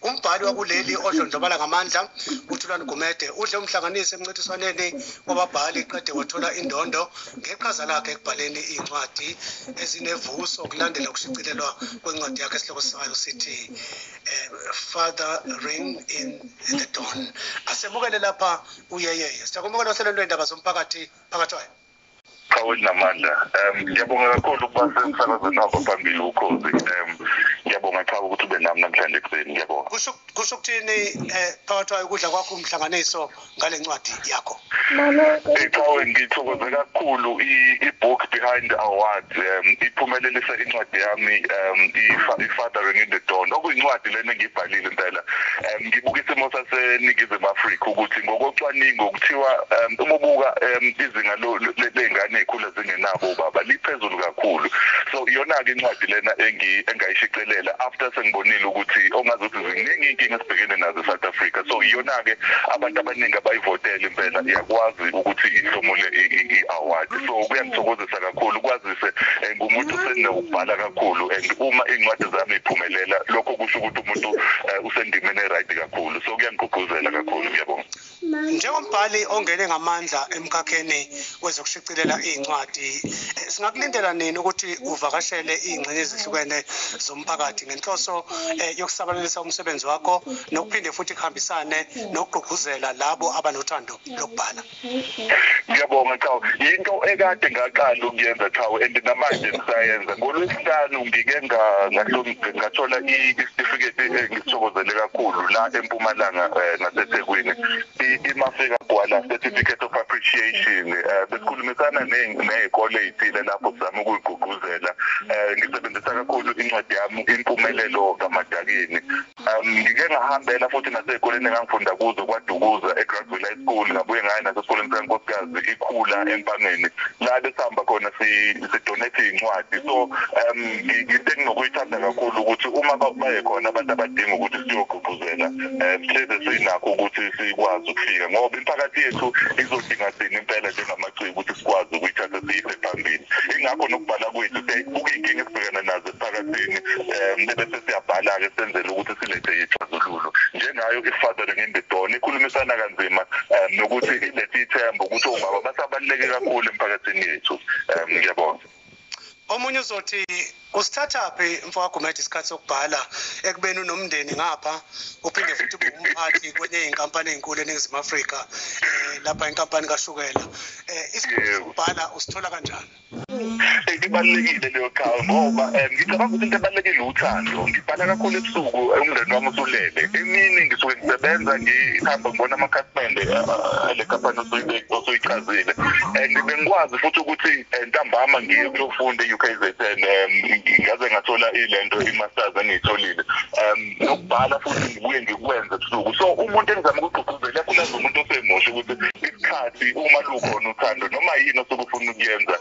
umbhali wakuleli odlondlobala ngamandla uThulani Gumede udle umhlanganisi emncintiswaneni wababhali qede wathola indondo ngeqhaza lakhe ekubhaleni incwadi ezinevuso okulandela ukushicilelwa kwencwadi yakhe esihloko sayo sithi Fathering in the Dawn. Asemukele lapha uyeyeye. Siyakumukela ohlelweni lwendaba zomphakathi phakathwayo. Namandla ngiyabonga kakhulu ukuba semsakazweni wakho phambili ukhozi ngiyabonga cha ukuthi ube nami namhlanje ekuseni ngiyabonga kusho ukuthini phakathwayo ukudla kwakho umhlanganiso ngale ncwadi yakho ecawe ngithokoze kakhulu i-book behind award iphumelelisa incwadi yami i-Fathering in the Dawn okuyincwadi lena engiyibhalile impela ngibuka isimo saseNingizimu Afrika ukuthi ngokocwaningo kuthiwa uma ubuka izinga lengane ezikhula zingenabo ubaba liphezulu kakhulu so iyona-ke incwadi lena engayishicilela after sengibonile ukuthi ongazuthi ziningi inkinga esibhekene nazo eSouth Africa so iyona-ke abantu abaningi abayivotele impela iyakwazi ukuthi ihlomule i-award so kuyangithokozisa kakhulu kwazise ngumuntu usenokubhala kakhulu and uma iy'ncwadi zami iphumelela lokho kusho ukuthi umuntu usendimeni e-right kakhulu so kuyangigqugquzela kakhulu ngiyabonga njengombhali ongene ngamandla emkhakheni wezokushicilela iy'ncwadi singakulindela nini ukuthi uvakashele iy'ngxenye ezihlukene zomphakathi ngenhloso yokusabalalisa umsebenzi wakho nokuphinde futhi kuhambisane nokugqugquzela labo abanothando lokubhala ngiyabonga Chawu yinto ekade ngaqala ukuyenza Chawu and namanje ngisayenza ngoLwesihlanu ngike ngathola i-certificate engithokozele kakhulu la eMpumalanga ngaseThekwini iMafika Gwala Certificate of Appreciation besikhulumisana ney'kole ey'thile lapho sizama ukuyigqugquzela ngisebenzisa kakhulu incwadi yami impumelelo kaMadakeni ngike ngahambela futhi nasey'koleni engangifunda kuzo kwaDukuza eGrassville High School ngabuye ngaya nasesikoleni sikaNkosikazi iKhula eMpangeni la besihamba khona sidonate iy'ncwadi so into enginokuyithanda kakhulu ukuthi uma baye khona abantu abadinga ukuthi siyogqugquzela sihleze sinakho ukuthi sikwazi ukufika ngoba imiphakathi yethu izodinga thina impela njengamaciko ukuthi sikwazi ukuyithatha siyise phambili ingakho nokubhala kwethu siyayibuka iy'nkinga esibhekana nazo emphakathini bese siyabhala-ke senzele ukuthi silethe iy'xazululo njengayo i-Fathering in the Dawn ikhulumisana kanzima nokuthi ilethe ithemba ukuthi omama basabaluleke kakhulu emphakathini yethu ngiyabonga omunye uzothi usithathaphi mfowagumede isikhathi sokubhala ekubeni unomndeni ngapha uphinde futhi ube umphathi kwenye iy'nkampani ey'nkulu eNingizimu Afrika lapha inkampani kashukela isikhathi sokubhala usithola kanjani ibalulekile leyo Chawu ngoba ngicabanga ukuthi into ebalulekile uthando ngibhala kakhulu ebusuku umndeni wami usulele emini ngisuke ngisebenza ngihamba ngibona amakhasimende ale khampani osoyichazile and bengikwazi futhi ukuthi ntambama ngiye kuyofunda e-UKZN ngaze ngathola ilento i-masters engiyitholile nokubhala futhi ngibuye ngikwenze ebusuku so umuntu engizama ukugqugquzela yakulaza umuntu osemusha ukuthi isikhathi uma lukhona uthando noma yini osuke ufuna ukuyenza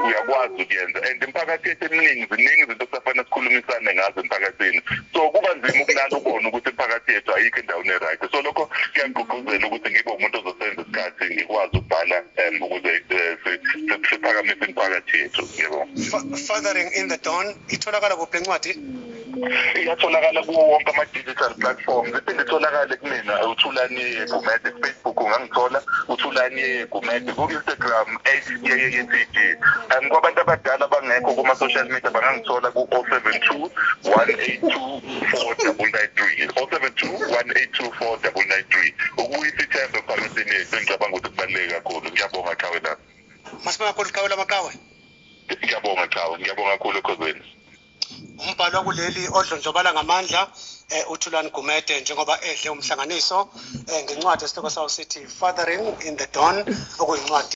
uyakwazi ukuyenza and imphakathi yethu eminingi ziningi izinto kusafanele sikhulumisane ngazo emphakathini so kuba nzima ukulala ubona ukuthi imphakathi yethu ayikho endaweni e-right so lokho kuyangigqugquzela ukuthi ngibe umuntu ozosenza isikhathi ngikwazi ukubhala ukuze siphakamise imphakathi yethu ngiyabonga Fathering in the Dawn itholakala kuphi incwadi iyatholakala kuwo wonke ama-digital platforms iphinde itholakale kumina uThulani Gumede Facebook ungangithola uThulani Gumede ku-Instagram @yeyeyetg kwabantu abadala abangekho kuma-social media bangangithola ku-072 182 4993 072 182 4993 ukuyisa ithemba emphakathini yethu engicabanga ukuthi kubaluleke kakhulu ngiyabonga Chawe la masibonga kakhulu Chawe Makawe ngiyabonga Chawe ngiyabonga kakhulu ekhosini umbhalo kuleli odlondlobala ngamandla uThulani Gumede njengoba edle umhlanganiso ngencwadi esihloko sawo sithi Fathering in the Dawn okuyincwadi